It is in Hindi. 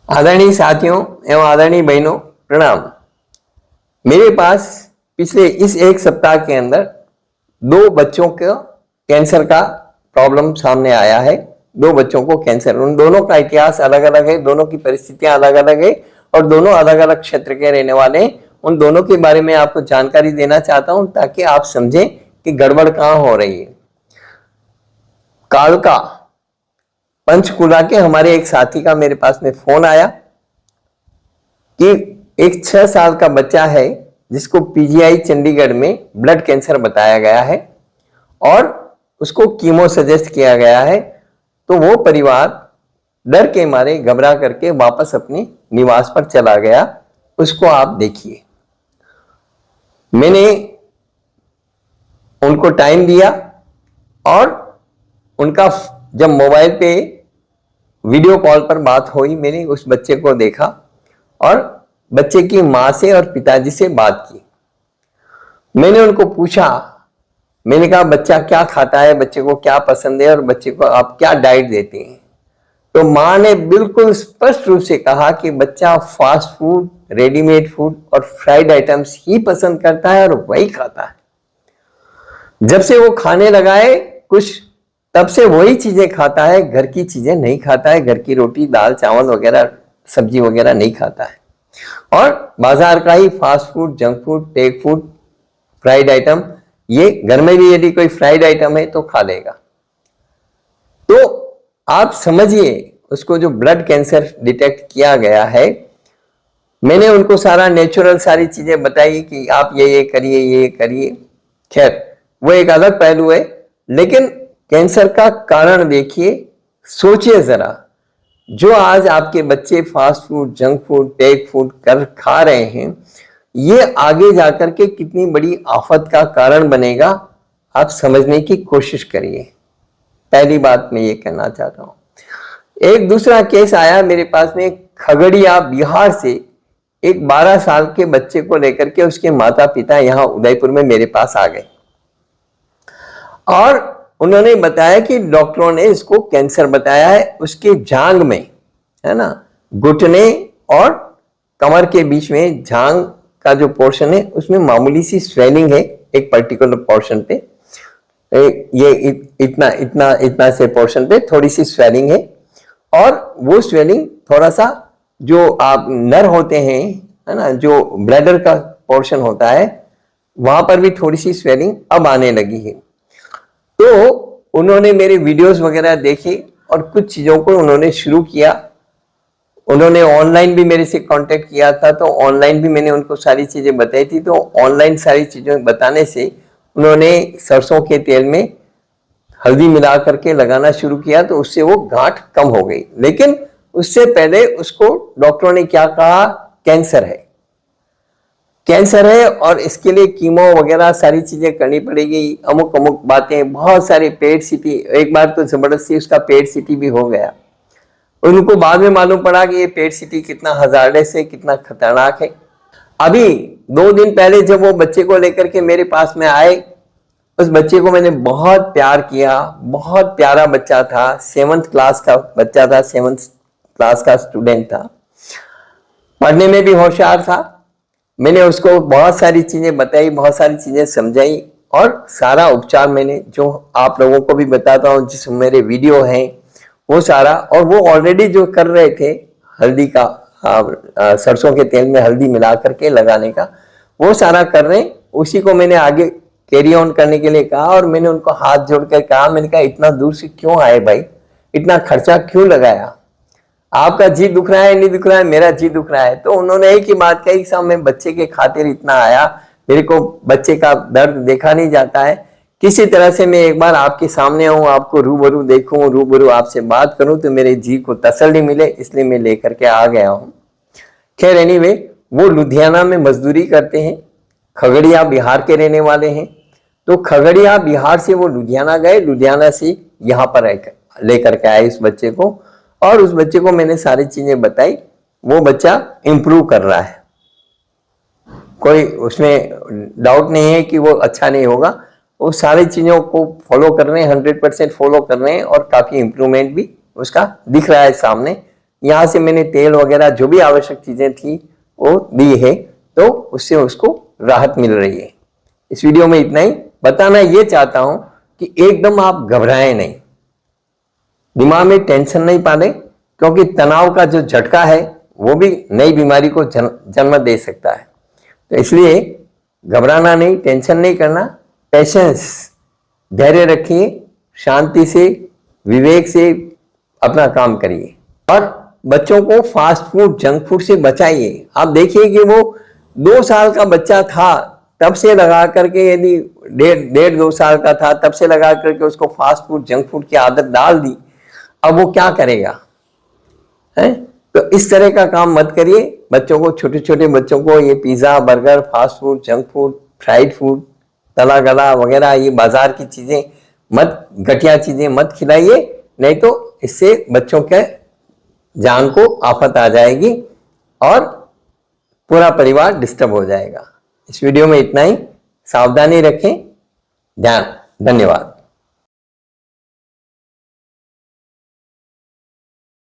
आदरणीय साथियों एवं आदरणीय बहनों, प्रणाम। मेरे पास पिछले इस एक सप्ताह के अंदर दो बच्चों का कैंसर का प्रॉब्लम सामने आया है। दो बच्चों को कैंसर, उन दोनों का इतिहास अलग अलग है, दोनों की परिस्थितियां अलग अलग है और दोनों अलग अलग क्षेत्र के रहने वाले हैं। उन दोनों के बारे में आपको जानकारी देना चाहता हूं ताकि आप समझें कि गड़बड़ कहां हो रही है। कालका पंचकुला के हमारे एक साथी का मेरे पास में फोन आया कि एक 6 साल का बच्चा है जिसको पीजीआई चंडीगढ़ में ब्लड कैंसर बताया गया है और उसको कीमो सजेस्ट किया गया है। तो वो परिवार डर के मारे घबरा करके वापस अपने निवास पर चला गया। उसको आप देखिए। मैंने उनको टाइम दिया और उनका जब मोबाइल पे वीडियो कॉल पर बात हुई, मैंने उस बच्चे को देखा और बच्चे की मां से और पिताजी से बात की। मैंने उनको पूछा, मैंने कहा बच्चा क्या खाता है, बच्चे को क्या पसंद है और बच्चे को आप क्या डाइट देते हैं। तो मां ने बिल्कुल स्पष्ट रूप से कहा कि बच्चा फास्ट फूड, रेडीमेड फूड और फ्राइड आइटम्स ही पसंद करता है और वही खाता है। जब से वो खाने लगा है कुछ, तब से वही चीजें खाता है, घर की चीजें नहीं खाता है। घर की रोटी, दाल, चावल वगैरह, सब्जी वगैरह नहीं खाता है और बाजार का ही fast food, junk food, take food, fried item, ये घर में भी यदि कोई फ्राइड आइटम है तो खा लेगा। तो आप समझिए, उसको जो ब्लड कैंसर डिटेक्ट किया गया है, मैंने उनको सारा नेचुरल सारी चीजें बताई कि आप ये करिए, ये करिए। खैर, वो एक अलग पहलू है, लेकिन कैंसर का कारण देखिए, सोचिए जरा। जो आज आपके बच्चे fast food, junk food, take food कर खा रहे हैं, ये आगे जाकर के कितनी बड़ी आफत का कारण बनेगा, आप समझने की कोशिश करिए। पहली बात मैं ये कहना चाहता हूं। एक दूसरा केस आया मेरे पास में, खगड़िया बिहार से एक 12 साल के बच्चे को लेकर के उसके माता पिता यहां उदयपुर में मेरे पास आ गए और उन्होंने बताया कि डॉक्टरों ने इसको कैंसर बताया है। उसके जांग में, है ना, घुटने और कमर के बीच में जांग का जो पोर्शन है उसमें मामूली सी स्वेलिंग है। एक पर्टिकुलर पोर्शन पे ये इतना इतना इतना से पोर्शन पे थोड़ी सी स्वेलिंग है और वो स्वेलिंग थोड़ा सा जो आप नर होते हैं, है ना, जो ब्लैडर का पोर्शन होता है, वहां पर भी थोड़ी सी स्वेलिंग अब आने लगी है। तो उन्होंने मेरे वीडियोस वगैरह देखे और कुछ चीजों को उन्होंने शुरू किया। उन्होंने ऑनलाइन भी मेरे से कांटेक्ट किया था, तो ऑनलाइन भी मैंने उनको सारी चीजें बताई थी। तो ऑनलाइन सारी चीजें बताने से उन्होंने सरसों के तेल में हल्दी मिला करके लगाना शुरू किया, तो उससे वो गांठ कम हो गई। लेकिन उससे पहले उसको डॉक्टरों ने क्या कहा, कैंसर है, कैंसर है और इसके लिए कीमो वगैरह सारी चीजें करनी पड़ेगी। अमुक अमुक बातें, बहुत सारे पेट सीटी, एक बार तो जबरदस्ती उसका पेट सीटी भी हो गया। उनको बाद में मालूम पड़ा कि ये पेट सीटी कितना हजार्डस है, कितना खतरनाक है। अभी 2 दिन पहले जब वो बच्चे को लेकर के मेरे पास में आए, उस बच्चे को मैंने बहुत प्यार किया। बहुत प्यारा बच्चा था, 7th क्लास का बच्चा था, 7th क्लास का स्टूडेंट था, पढ़ने में भी होशियार था। मैंने उसको बहुत सारी चीजें बताई, बहुत सारी चीजें समझाई और सारा उपचार मैंने, जो आप लोगों को भी बताता हूँ, जिस मेरे वीडियो हैं वो सारा, और वो ऑलरेडी जो कर रहे थे हल्दी का, सरसों के तेल में हल्दी मिला करके लगाने का, वो सारा कर रहे हैं। उसी को मैंने आगे कैरी ऑन करने के लिए कहा और मैंने उनको हाथ जोड़कर कहा, मैंने कहा इतना दूर से क्यों आए भाई, इतना खर्चा क्यों लगाया, आपका जी दुख रहा है, नहीं दुख रहा है, मेरा जी दुख रहा है। तो उन्होंने एक ही बात कही, साहब मैं बच्चे के खातिर इतना आया, मेरे को बच्चे का दर्द देखा नहीं जाता है, किसी तरह से मैं एक बार आपके सामने आऊं, आपको रूबरू देखूं, रूबरू आपसे बात करूं तो मेरे जी को तसल्ली मिले, इसलिए मैं लेकर के आ गया हूं। खैर एनीवे, वो लुधियाना में मजदूरी करते हैं, खगड़िया बिहार के रहने वाले हैं। तो खगड़िया बिहार से वो लुधियाना गए, लुधियाना से यहाँ पर लेकर के आए इस बच्चे को और उस बच्चे को मैंने सारी चीजें बताई। वो बच्चा इंप्रूव कर रहा है, कोई उसमें डाउट नहीं है कि वो अच्छा नहीं होगा। वो सारी चीजों को फॉलो कर रहे हैं, 100% फॉलो कर रहे हैं और काफी इंप्रूवमेंट भी उसका दिख रहा है सामने। यहाँ से मैंने तेल वगैरह जो भी आवश्यक चीजें थी वो दी है, तो उससे उसको राहत मिल रही है। इस वीडियो में इतना ही। बताना ये चाहता हूं कि एकदम आप घबराएं नहीं, दिमाग में टेंशन नहीं पाले, क्योंकि तनाव का जो झटका है वो भी नई बीमारी को जन्म दे सकता है। तो इसलिए घबराना नहीं, टेंशन नहीं करना, पेशेंस, धैर्य रखिए, शांति से, विवेक से अपना काम करिए और बच्चों को फास्ट फूड, जंक फूड से बचाइए। आप देखिए कि वो 2 साल का बच्चा था तब से लगा करके, यदि 1.5-2 साल का था तब से लगा करके उसको फास्ट फूड, जंक फूड की आदत डाल दी, अब वो क्या करेगा, है? तो इस तरह का काम मत करिए। बच्चों को, छोटे छोटे बच्चों को ये pizza, burger, fast food, junk food, fried food, तला गला वगैरह, ये बाजार की चीजें मत, घटिया चीजें मत खिलाइए, नहीं तो इससे बच्चों के जान को आफत आ जाएगी और पूरा परिवार डिस्टर्ब हो जाएगा। इस वीडियो में इतना ही। सावधानी रखें, धन्यवाद।